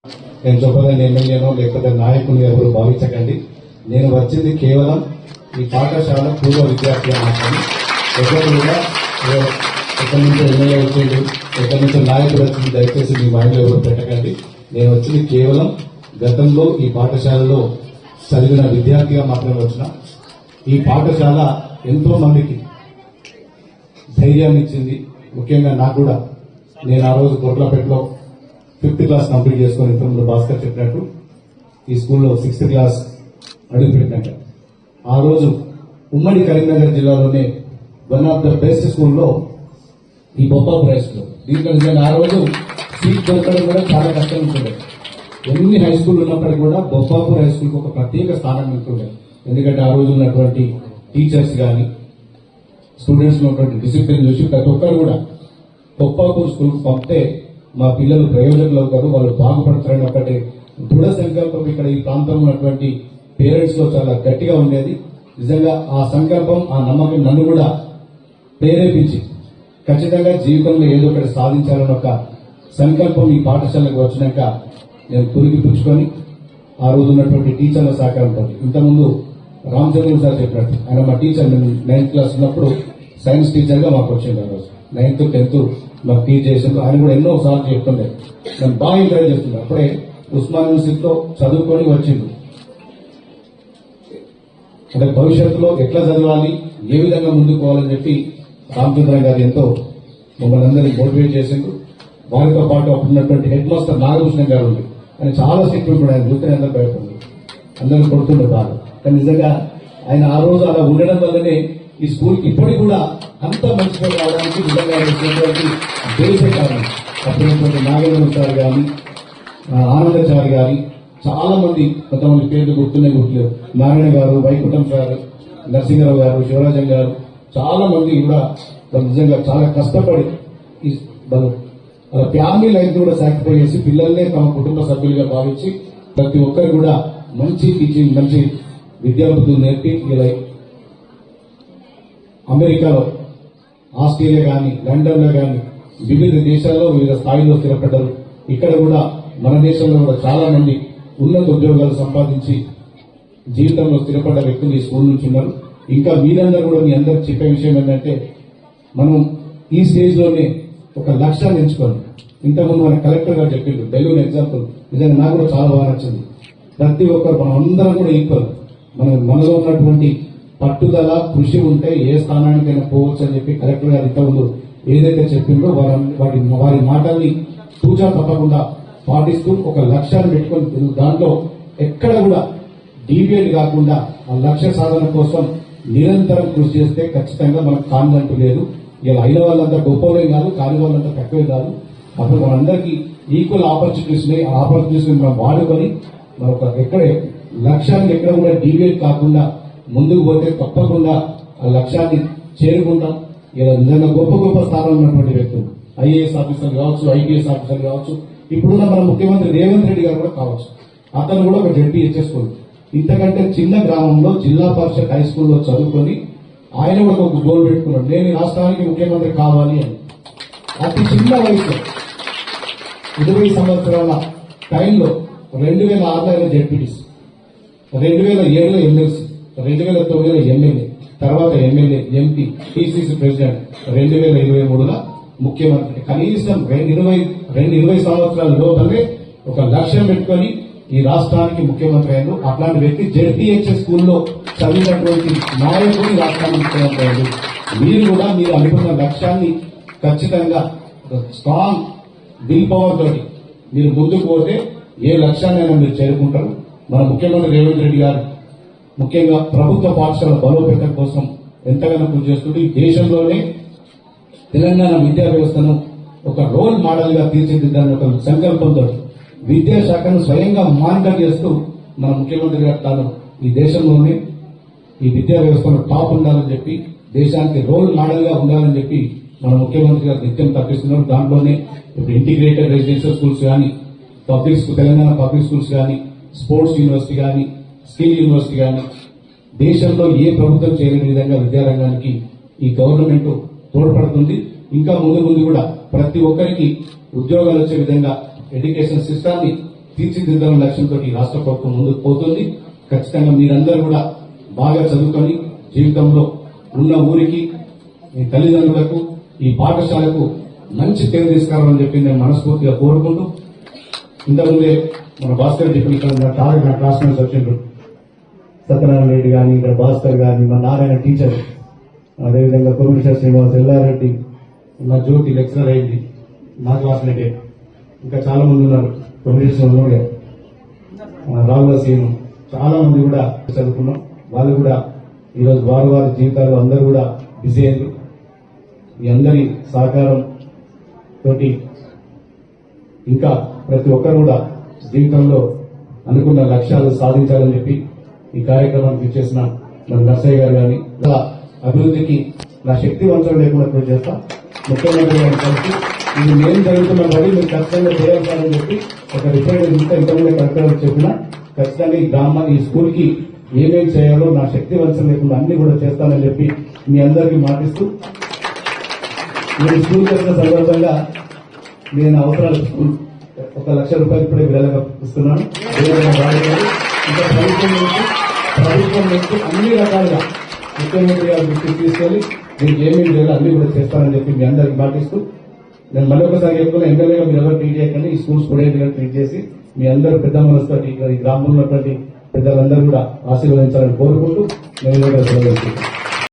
నేను చెప్పదని ఎమ్మెల్యేనో లేకపోతే నాయకులు ఎవరు భావించకండి. నేను వచ్చింది కేవలం ఈ పాఠశాల పూర్వ విద్యార్థిగా మాత్రమే. ఎక్కడ కూడా ఎక్కడి నుంచి ఎమ్మెల్యే వచ్చింది, ఎక్కడి నుంచి నాయకుడు వచ్చింది, దయచేసి మీ మైండ్లో ఎవరు పెట్టకండి. నేను వచ్చింది కేవలం గతంలో ఈ పాఠశాలలో చదివిన విద్యార్థిగా మాత్రమే వచ్చిన. ఈ పాఠశాల ఎంతో మందికి ధైర్యాన్ని ఇచ్చింది. ముఖ్యంగా నాకు కూడా. నేను ఆ రోజు కోట్లపేటలో 5th క్లాస్ కంప్లీట్ చేసుకుని ఇంతకుముందు భాస్కర్ చెప్పినట్టు ఈ స్కూల్లో 6th క్లాస్ అడుగుపెట్టినట్ట. ఆ రోజు ఉమ్మడి కరీంనగర్ జిల్లాలోనే వన్ ఆఫ్ ద బెస్ట్ స్కూల్లో ఈ బొప్పాపు హై స్కూల్. దీంట్లో నిజంగా ఆ రోజు సీట్ దొరకడం కూడా చాలా కష్టం ఉంటుండే. ఎన్ని హై స్కూల్ ఉన్నప్పటికీ కూడా బొప్పాపూర్ హై స్కూల్కి ఒక ప్రత్యేక స్థానం ఉంటుండే. ఎందుకంటే ఆ రోజు ఉన్నటువంటి టీచర్స్ కానీ స్టూడెంట్స్ ఉన్నటువంటి డిసిప్లిన్ చూసి ప్రతి ఒక్కరు కూడా బొప్పాపూర్ స్కూల్కి పంపితే మా పిల్లలు ప్రయోజకులు అవుతారు, వాళ్ళు బాగుపడతారని ఒకటి దృఢ సంకల్పం ఇక్కడ ఈ ప్రాంతంలో ఉన్నటువంటి పేరెంట్స్ లో చాలా గట్టిగా ఉండేది. నిజంగా ఆ సంకల్పం, ఆ నమ్మకం నన్ను కూడా ప్రేరేపించి ఖచ్చితంగా జీవితంలో ఏదో ఒకటి సాధించాలని ఒక సంకల్పం ఈ పాఠశాలకు వచ్చినాక నేను పుచ్చుకొని ఆ రోజు ఉన్నటువంటి టీచర్ల సహకారంతో, ఇంతకుముందు రామచంద్ర సార్ చెప్పినట్టు ఆయన మా టీచర్, నేను 9th క్లాస్ ఉన్నప్పుడు సైన్స్ టీచర్ గా మాకు వచ్చింది. ఆ రోజు 9th 10th మాకు టీచ్ చేసింది. ఆయన కూడా ఎన్నో సార్లు చెప్తుండే, నేను బాగా ఎంకరేజ్ చేస్తుంది. అప్పుడే ఉస్మాన్ యూనివర్సిటీలో చదువుకొని వచ్చింది. అంటే భవిష్యత్తులో ఎట్లా చదవాలి, ఏ విధంగా ముందుకు పోవాలని చెప్పి రామచంద్ర గారు ఎంతో మమ్మల్ని అందరినీ మోటివేట్ చేసిండు. వారితో పాటు అప్పుడున్నటువంటి హెడ్ మాస్టర్ నాగభూషణ గారు ఉంది. ఆయన చాలా స్ట్రిక్ట్ ఉంటాడు. ఆయన చూస్తే అందరూ భయపడుతుంది, అందరూ కొడుతుండే బాగా. కానీ నిజంగా ఆయన ఆ రోజు అలా ఉండడం వల్లనే ఈ స్కూల్కి ఇప్పటికి కూడా అంత మంచిగా రావడానికి నిజంగా దేశ కారణం. అప్పుడున్నటువంటి నాగేంద్ర సార్ గారి, ఆనందచారి గారి, చాలా మంది, కొంతమంది పేర్లు గుర్తున్నాయి, గుర్తులేవు. నారాయణ గారు, వైకుంఠం సార్, నరసింహరావు గారు, శివరాజన్ గారు, చాలా మంది కూడా నిజంగా చాలా కష్టపడి వాళ్ళ ఫ్యామిలీ లైఫ్ కూడా సాక్రిఫై చేసి పిల్లల్నే తమ కుటుంబ సభ్యులుగా భావించి ప్రతి ఒక్కరు కూడా మంచి టీచింగ్, మంచి విద్యాబుద్ధులు నేర్పి ఇలా అమెరికాలో, ఆస్ట్రేలియా కానీ, లండన్ లో కానీ వివిధ దేశాల్లో వివిధ స్థాయిలో స్థిరపడ్డారు. ఇక్కడ కూడా మన దేశంలో కూడా చాలా మంది ఉన్నత ఉద్యోగాలు సంపాదించి జీవితంలో స్థిరపడ్డ వ్యక్తులు ఈ స్కూల్ నుంచి ఉన్నారు. ఇంకా మీరందరూ కూడా మీ అందరికి చెప్పే విషయం ఏంటంటే, మనం ఈ స్టేజ్ లోనే ఒక లక్ష్యాన్ని ఎంచుకోవాలి. ఇంతకుముందు మన కలెక్టర్ గారు చెప్పిండు బెలూన్ ఎగ్జాంపుల్, నిజంగా నాకు కూడా చాలా బాగా నచ్చింది. ప్రతి ఒక్కరు మనం అందరం కూడా ఈక్వల్, మనలో ఉన్నటువంటి పట్టుదల, కృషి ఉంటే ఏ స్థానానికైనా పోవచ్చు అని చెప్పి కలెక్టర్ గారు ఇంతకుముందు ఏదైతే చెప్పిందో వారి మాటల్ని తూచా తప్పకుండా పాటిస్తూ ఒక లక్ష్యాన్ని పెట్టుకొని దాంట్లో ఎక్కడ కూడా డీవియేట్ కాకుండా ఆ లక్ష్య సాధన కోసం నిరంతరం కృషి చేస్తే ఖచ్చితంగా మనకు కానిదంటూ లేదు. ఇలా అయిన వాళ్ళంతా గొప్పవే కాదు, కాని వాళ్ళంతా తక్కువే కాదు. అప్పుడు మనందరికీ ఈక్వల్ ఆపర్చునిటీస్ ని, ఆ ఆపర్చునిటీస్ ని మనం వాడుకొని మన ఎక్కడ లక్ష్యాన్ని ఎక్కడ కూడా డీవియేట్ కాకుండా ముందుకు పోతే తప్పకుండా ఆ లక్ష్యాన్ని చేరుకుంటాం. ఇలా నిజంగా గొప్ప గొప్ప స్థానంలో ఉన్నటువంటి వ్యక్తులు, ఐఏఎస్ ఆఫీసర్ కావచ్చు, ఐపీఎస్ ఆఫీసర్ కావచ్చు, ఇప్పుడున్న మన ముఖ్యమంత్రి రేవంత్ రెడ్డి గారు కూడా కావచ్చు. అతను కూడా ఒక జడ్పీహెచ్ఎస్ స్కూల్, ఇంతకంటే చిన్న గ్రామంలో జిల్లా పరిషత్ హై స్కూల్లో చదువుకొని ఆయన కూడా ఒక గోల్ పెట్టుకున్నాడు, నేను ఈ రాష్ట్రానికి ముఖ్యమంత్రి కావాలి అని. అతి చిన్న వయసులో 20 సంవత్సరాల టైంలో 2006లో జడ్పీటీసీ, 2007లో ఎమ్మెల్సీ, 2009లో ఎమ్మెల్యే, తర్వాత ఎమ్మెల్యే, ఎంపీ, టీసీసీ ప్రెసిడెంట్, 2023లో ముఖ్యమంత్రి. కనీసం 20 సంవత్సరాల లోపలే ఒక లక్ష్యం పెట్టుకొని ఈ రాష్ట్రానికి ముఖ్యమంత్రి అయ్యారు. అట్లాంటి వ్యక్తి జెడ్పీహెచ్ఎస్ స్కూల్లో చదివినటువంటి నాయకుడు రాష్ట్రానికి ముఖ్యమంత్రి అయ్యారు. మీరు కూడా మీరు అనుకున్న లక్ష్యాన్ని ఖచ్చితంగా స్ట్రాంగ్ విల్ పవర్ తోటి మీరు ముందుకు పోతే ఏ లక్ష్యాన్నైనా మీరు చేరుకుంటారు. మన ముఖ్యమంత్రి రేవంత్ రెడ్డి గారు ముఖ్యంగా ప్రభుత్వ పాఠశాల బలోపేతం కోసం ఎంతగానో కృషి చేస్తుంది. ఈ దేశంలోనే తెలంగాణ విద్యా వ్యవస్థను ఒక రోల్ మోడల్ గా తీర్చిదిద్దాలని ఒక సంకల్పంతో విద్యాశాఖను స్వయంగా మానిటర్ చేస్తూ మన ముఖ్యమంత్రి గారు తాను ఈ దేశంలోనే ఈ విద్యా వ్యవస్థలో టాప్ ఉండాలని చెప్పి, దేశానికి రోల్ మోడల్ గా ఉండాలని చెప్పి మన ముఖ్యమంత్రి గారు నిత్యం తప్పిస్తున్నారు. దాంట్లోనే ఇప్పుడు ఇంటిగ్రేటెడ్ రెసిడెన్షియల్ స్కూల్స్ కానీ, తెలంగాణ పబ్లిక్ స్కూల్స్ కానీ, స్పోర్ట్స్ యూనివర్సిటీ కానీ, స్కిల్ యూనివర్సిటీ కానీ, దేశంలో ఏ ప్రభుత్వం చేయలేని విధంగా విద్యారంగానికి ఈ గవర్నమెంట్ తోడ్పడుతుంది. ఇంకా ముందు ముందు కూడా ప్రతి ఒక్కరికి ఉద్యోగాలు వచ్చే విధంగా ఎడ్యుకేషన్ సిస్టాన్ని తీర్చిదిద్దడం లక్ష్యంతో ఈ రాష్ట్ర ప్రభుత్వం ముందుకు పోతుంది. ఖచ్చితంగా మీరందరూ కూడా బాగా చదువుకొని జీవితంలో ఉన్న ఊరికి, మీ తల్లిదండ్రులకు, ఈ పాఠశాలకు మంచి పేరు తీసుకురావాలని చెప్పి నేను మనస్ఫూర్తిగా కోరుకుంటూ, ఇంతకుముందే మన భాస్కర్ చెప్పిన ఇక్కడ నా క్లాస్మేట్స్ వచ్చిండ్రు, సత్యనారాయణ రెడ్డి కానీ, ఇక్కడ భాస్కర్ కానీ, మన నారాయణ టీచర్, అదేవిధంగా కోమిడిశెట్టి శ్రీనివాస్, ఎల్లారెడ్డి, నా జ్యోతి లెక్చరర్ అయింది నా క్లాస్మేటే, ఇంకా చాలా మంది ఉన్నారు, కోమిడిశెట్టి రాఘవ సీను, చాలా మంది కూడా చదువుకున్నాం. వాళ్ళు కూడా ఈరోజు వారి వారి జీవితాలు అందరూ కూడా బిజీ అయ్యారు. మీ అందరి సహకారం తోటి ఇంకా ప్రతి ఒక్కరు కూడా జీవితంలో అనుకున్న లక్ష్యాలు సాధించాలని చెప్పి ఈ కార్యక్రమానికి ఇచ్చేసిన మన నర్సయ్య గారు కానీ, అభివృద్ధికి నా శక్తి వంచన లేకుండా కృషి చేస్తా. ముఖ్యమంత్రి గారిని కలిసి ఇది నేను జరుగుతున్న పని మీరు ఖచ్చితంగా చేయాలని చెప్పి ఒక రిప్రజెంటేటివ్ ఇంతకుముందే కలెక్టర్ చెప్పిన ఖచ్చితంగా ఈ స్కూల్ కి ఏమేం చేయాలో నా శక్తి వంచన లేకుండా అన్ని కూడా చేస్తానని చెప్పి మీ అందరికీ మాటిస్తూ, నేను స్కూల్ చేసిన సందర్భంగా నేను అవసరాలు స్కూల్ 1,00,000 రూపాయలు ఇప్పుడే విడుదలగా ఇస్తున్నాను. ఇంకా ప్రభుత్వం నుంచి అన్ని రకాలుగా ముఖ్యమంత్రి గారి దృష్టికి తీసుకెళ్లి దీనికి ఏమేమి చేయాలో అన్ని కూడా చేస్తానని చెప్పి మీ అందరికి మాటిస్తూ, నేను మళ్ళీ ఒకసారి చెప్పుకున్న ఎమ్మెల్యేగా మీరు ఎవరు ట్రీట్ చేయకండి, ఈ స్కూల్ స్టూడెంట్ గా ట్రీట్ చేసి మీ అందరూ పెద్ద మనసుతో ఈ గ్రామంలో ఉన్నటువంటి పెద్దలందరూ కూడా ఆశీర్వదించాలని కోరుకుంటూ నేను